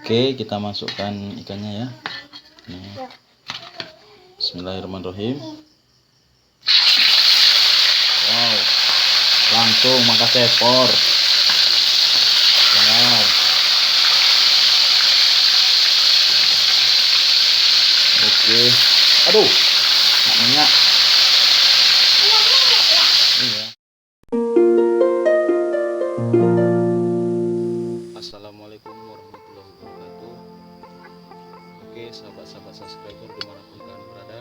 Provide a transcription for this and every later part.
Oke, kita masukkan ikannya ya. Nih. Bismillahirrahmanirrahim. Wow, langsung mangka cepor. Wow. Oke. Aduh, nggak minyak. Iya. Assalamualaikum warahmatullahi wabarakatuh. Oke, sahabat-sahabat subscriber dimanapun kalian berada,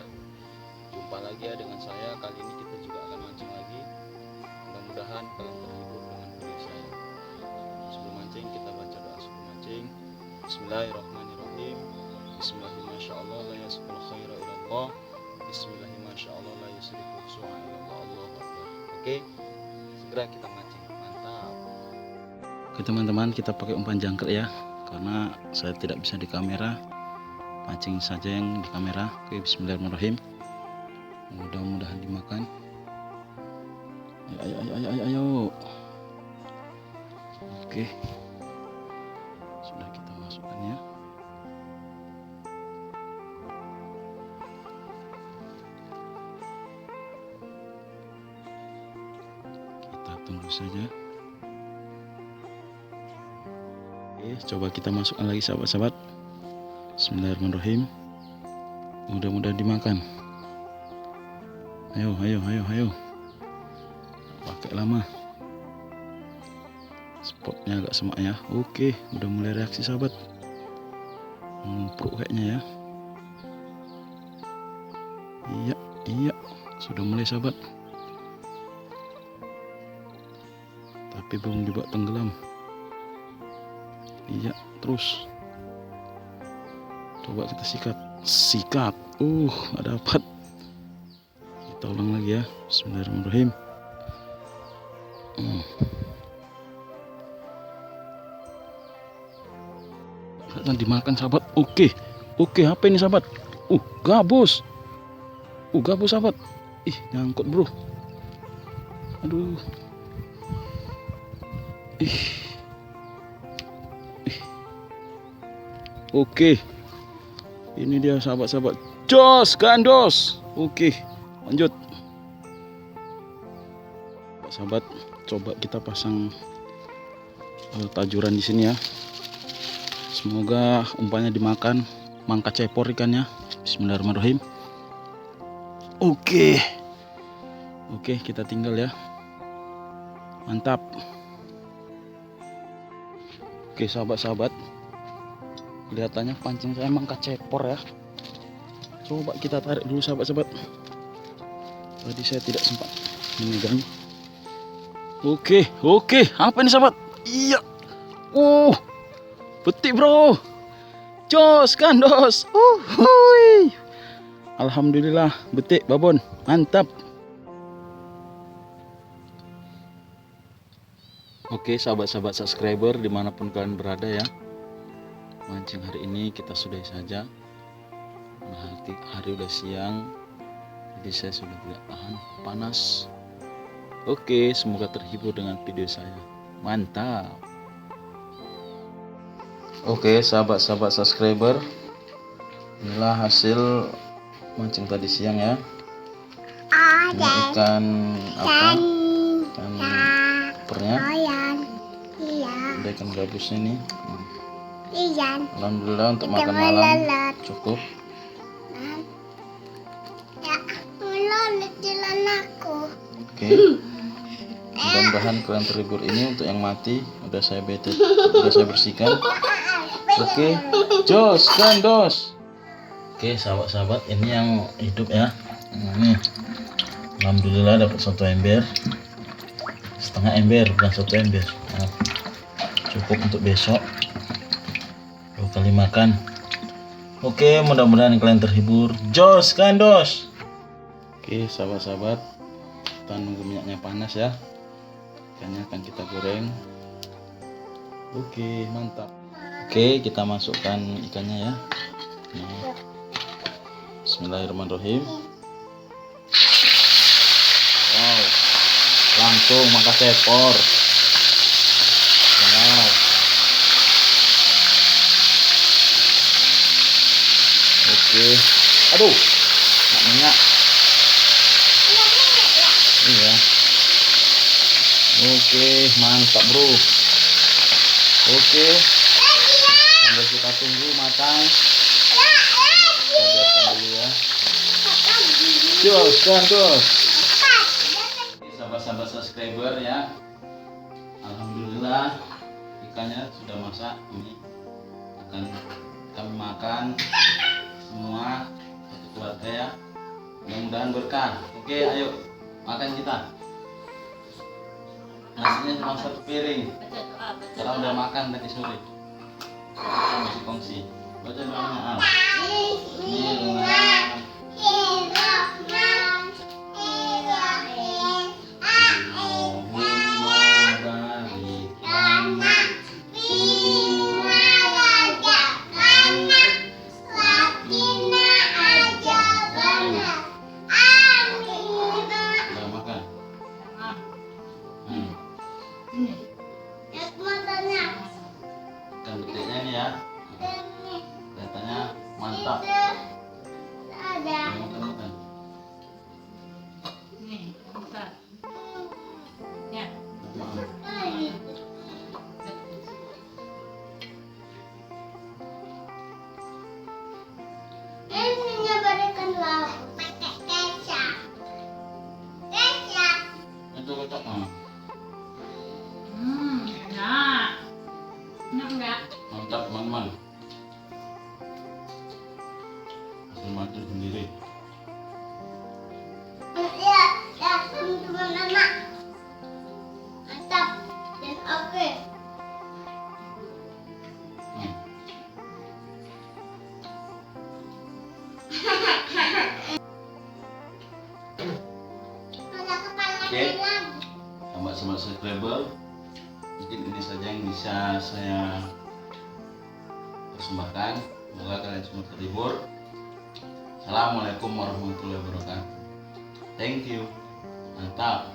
jumpa lagi ya dengan saya. Kali ini kita juga akan mancing lagi. Mudah-mudahan kalian terhibur dengan video saya. Sebelum mancing kita baca doa sebelum mancing. Bismillahirrahmanirrahim. Bismillahirrahmanirrahim. La yasqul khaira ilallah. Bismillahirrahmanirrahim. La yusrifu su'a ilallah. Allahu akbar. Oke, segera kita mancing. Mantap. Oke teman-teman, kita pakai umpan jangkrik ya, karena saya tidak bisa di kamera, mancing saja yang di kamera. Oke, bismillahirrahmanirrahim. Mudah-mudahan dimakan. Ayo. Oke, sudah kita masukkan ya. Kita tunggu saja. Oke, coba kita masukkan lagi sahabat-sahabat. Bismillahirrahmanirrahim. Mudah-mudahan dimakan. Ayo. Pakai lama. Spotnya agak semak ya. Oke, udah mulai reaksi sahabat. Empuk kayaknya ya. Iya, sudah mulai sahabat. Tapi belum dibuat tenggelam. Iya, terus. Coba kita sikat. Nggak dapat. Kita ulang lagi ya. Bismillahirrahmanirrahim. Dan dimakan sahabat. Oke, apa ini sahabat? Gabus. Gabus sahabat. Nyangkut bro. Aduh. Oke, ini dia sahabat-sahabat. Jos gandos. Oke, lanjut. Sahabat, coba kita pasang tajuran di sini ya. Semoga umpannya dimakan mangka cepor ikannya. Bismillahirrahmanirrahim. Oke, kita tinggal ya. Mantap. Oke sahabat-sahabat, kelihatannya pancing saya mangka cepor ya. Coba kita tarik dulu sahabat-sahabat. Tadi saya tidak sempat memegang. Oke, apa ini sahabat? Iya. Betik bro. Jos gandos. Alhamdulillah, betik babon. Mantap. Oke sahabat-sahabat subscriber dimanapun kalian berada ya, mancing hari ini kita sudahi saja. Hari udah siang, jadi saya sudah tidak tahan panas. Oke, semoga terhibur dengan video saya. Mantap. Oke sahabat-sahabat subscriber, inilah hasil mancing tadi siang ya. Ini ikan apa? Ikan pernya. Ada ikan gabusnya nih. Alhamdulillah untuk makan malam cukup. Oke, mudah-mudahan kalian terhibur. Ini untuk yang mati udah saya bersihkan. Oke, jos gandos. Oke sahabat-sahabat, ini yang hidup ya. Ini alhamdulillah dapat 1 ember, setengah ember, bukan 1 ember. Cukup untuk besok 2 kali makan. Oke, mudah-mudahan kalian terhibur. Jos gandos. Oke sahabat-sahabat, kita nunggu minyaknya panas ya. Ikannya akan kita goreng. Oke, mantap. Oke, kita masukkan ikannya ya. Bismillahirrahmanirrahim. Wow, langsung mangka cepor. Wow. Aduh, nggak minyak. Iya. Oke, mantap bro. Oke, sambil kita tunggu matang. Kita biarkan dulu ya. Terus. Sahabat-sahabat subscriber ya. Alhamdulillah ikannya sudah masak. Ini akan kami makan semua satu keluarga ya. Mudah-mudahan berkah. Oke, ayo makan kita. Nasinya cuma satu piring. Karena udah makan tadi sore. Kita kongsi. Baca doanya. Ikan betiknya ini ya, kelihatannya mantap. Makan. Nih, bentar. Ya. Ini berikan lauk pakai kecap. Itu kocok. Enak. Enak enggak? Mantap teman-teman. Hasil makan sendiri. Ya, teman-teman anak. Mantap dan oke. Ada kepala Oke. ayam. Sahabat-sahabat subscriber, mungkin ini saja yang bisa saya persembahkan. Semoga kalian semua terhibur. Assalamualaikum warahmatullahi wabarakatuh. Thank you. Mantap.